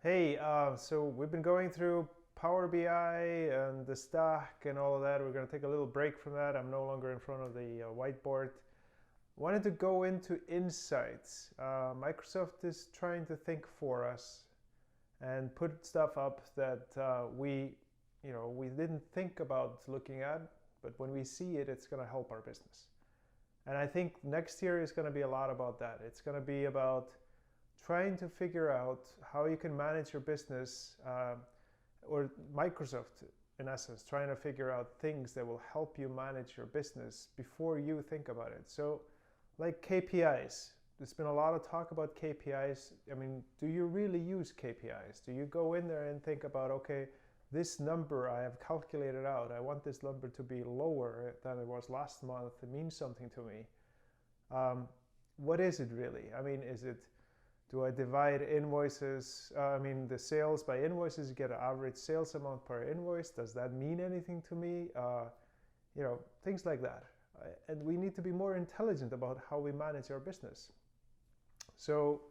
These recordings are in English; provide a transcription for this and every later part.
Hey, so we've been going through Power BI and the stack and all of that. We're going to take a little break from that. I'm no longer in front of the whiteboard. Wanted to go into insights. Microsoft is trying to think for us and put stuff up that we didn't think about looking at, but when we see it, it's going to help our business. And I think next year is going to be a lot about that. It's going to be about trying to figure out how you can manage your business, or Microsoft, in essence, trying to figure out things that will help you manage your business before you think about it. So, like KPIs, there's been a lot of talk about KPIs. I mean, do you really use KPIs? Do you go in there and think about, okay, this number I have calculated out, I want this number to be lower than it was last month, it means something to me. What is it really? I mean, do I divide invoices, the sales by invoices, get an average sales amount per invoice? Does that mean anything to me? Things like that. And we need to be more intelligent about how we manage our business. So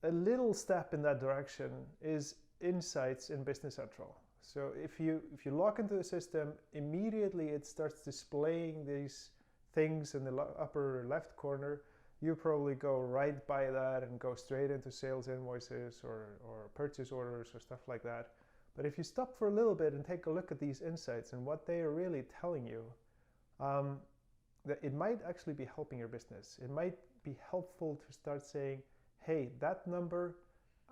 a little step in that direction is insights in Business Central. So if you log into the system, immediately it starts displaying these things in the upper left corner. You probably go right by that and go straight into sales invoices or purchase orders or stuff like that. But if you stop for a little bit and take a look at these insights and what they are really telling you, that it might actually be helping your business. It might be helpful to start saying, hey, that number,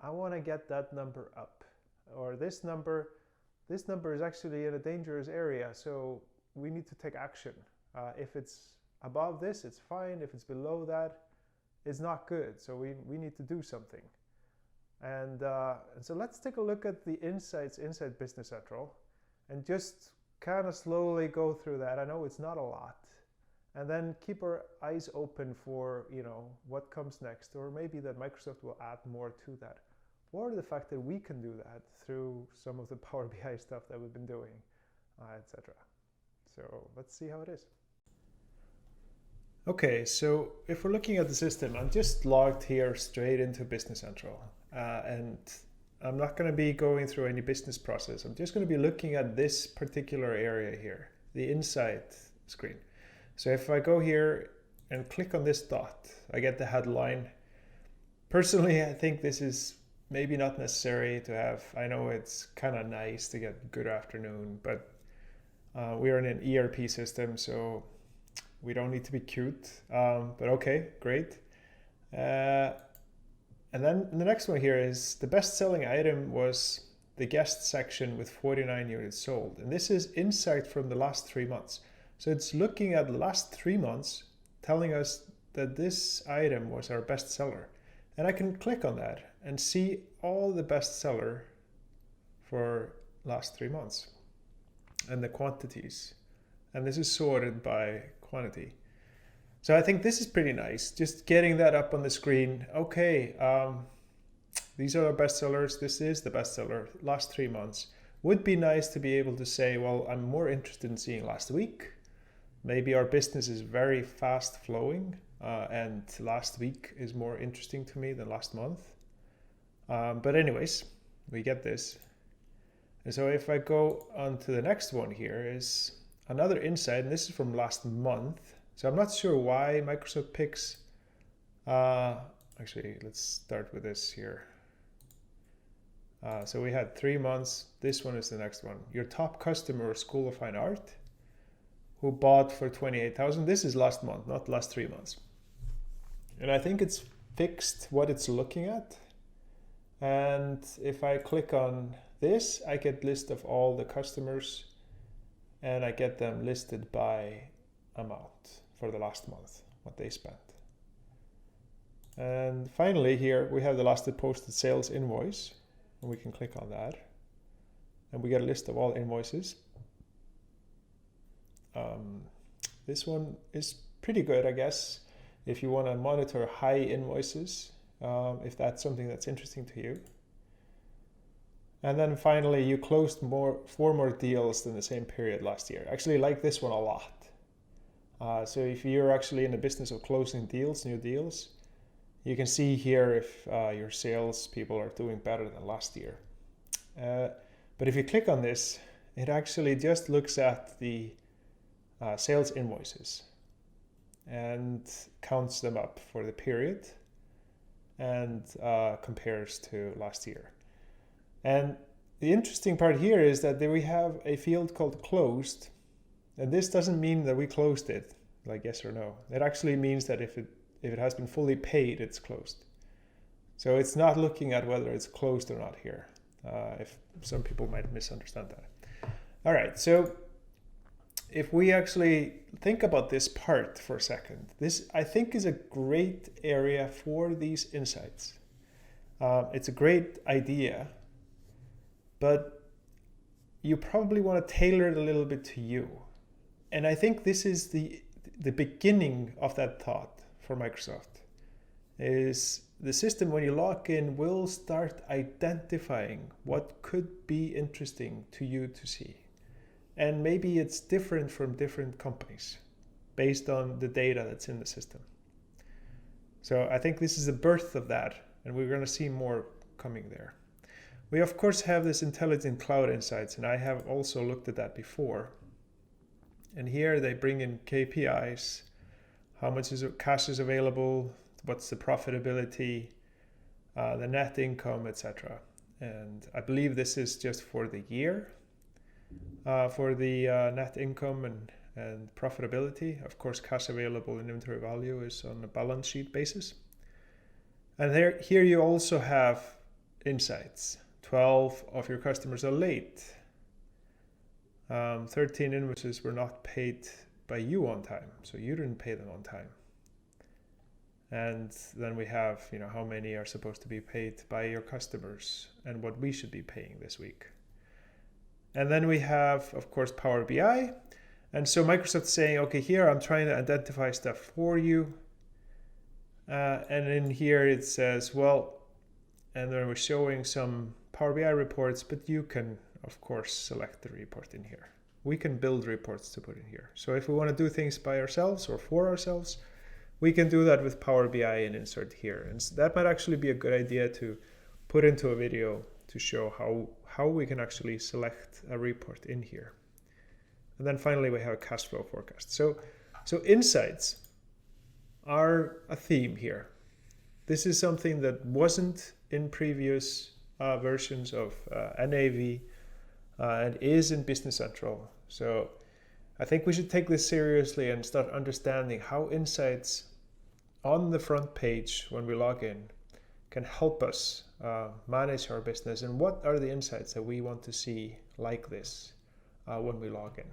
I want to get that number up. Or this number is actually in a dangerous area, so we need to take action. If it's above this, it's fine. If it's below that, it's not good. So we need to do something. And so let's take a look at the insights inside Business Central and just kind of slowly go through that. I know it's not a lot. And then keep our eyes open for, what comes next, or maybe that Microsoft will add more to that. Or the fact that we can do that through some of the Power BI stuff that we've been doing, etc. So let's see how it is. Okay, so if we're looking at the system, I'm just logged here straight into Business Central. And I'm not going to be going through any business process. I'm just going to be looking at this particular area here, the Insight screen. So if I go here and click on this dot, I get the headline. Personally, I think this is maybe not necessary to have. I know it's kind of nice to get good afternoon, but we are in an ERP system, so we don't need to be cute, but okay, great. And then the next one here is the best-selling item was the guest section with 49 units sold. And this is insight from the last 3 months. So it's looking at the last 3 months, telling us that this item was our best seller. And I can click on that and see all the best seller for last 3 months and the quantities. And this is sorted by quantity. So I think this is pretty nice. Just getting that up on the screen. Okay, these are our best sellers. This is the best seller last 3 months. Would be nice to be able to say, well, I'm more interested in seeing last week. Maybe our business is very fast flowing, and last week is more interesting to me than last month. But anyways, we get this. And so if I go on to the next one here is another insight, and this is from last month. So I'm not sure why Microsoft picks, actually, let's start with this here. So we had 3 months. This one is the next one. Your top customer, School of Fine Art, who bought for 28,000. This is last month, not last 3 months. And I think it's fixed what it's looking at. And if I click on this, I get list of all the customers, and I get them listed by amount for the last month, what they spent. And finally here we have the last posted sales invoice, and we can click on that, and we get a list of all invoices. This one is pretty good, I guess, if you want to monitor high invoices, if that's something that's interesting to you. And then finally, you closed 4 more deals than the same period last year. Actually, like this one a lot. So if you're actually in the business of closing deals, new deals, You can see here if your sales people are doing better than last year. But if you click on this, it actually just looks at the sales invoices and counts them up for the period and compares to last year. And the interesting part here is that we have a field called closed, and this doesn't mean that we closed it, like yes or no. It actually means that if it has been fully paid, it's closed. So it's not looking at whether it's closed or not here, if some people might misunderstand that. All right, so if we actually think about this part for a second, this I think is a great area for these insights. It's a great idea, but you probably want to tailor it a little bit to you. And I think this is the beginning of that thought for Microsoft, is the system when you log in will start identifying what could be interesting to you to see. And maybe it's different from different companies based on the data that's in the system. So I think this is the birth of that, and we're going to see more coming there. We of course have this intelligent cloud insights, and I have also looked at that before. And here they bring in KPIs, how much cash is available, what's the profitability, the net income, etc. And I believe this is just for the year, for the net income and profitability. Of course, cash available and inventory value is on a balance sheet basis. And here you also have insights. 12 of your customers are late. 13 invoices were not paid by you on time, so you didn't pay them on time. And then we have, how many are supposed to be paid by your customers and what we should be paying this week. And then we have, of course, Power BI. And so Microsoft's saying, okay, here I'm trying to identify stuff for you. And in here it says, well, and then we're showing some Power BI reports, but you can, of course, select the report in here. We can build reports to put in here. So if we want to do things by ourselves or for ourselves, we can do that with Power BI and insert here. And that might actually be a good idea to put into a video to show how we can actually select a report in here. And then finally, we have a cash flow forecast. So insights are a theme here. This is something that wasn't in previous versions of NAV and is in Business Central. So I think we should take this seriously and start understanding how insights on the front page when we log in can help us manage our business, and what are the insights that we want to see like this when we log in.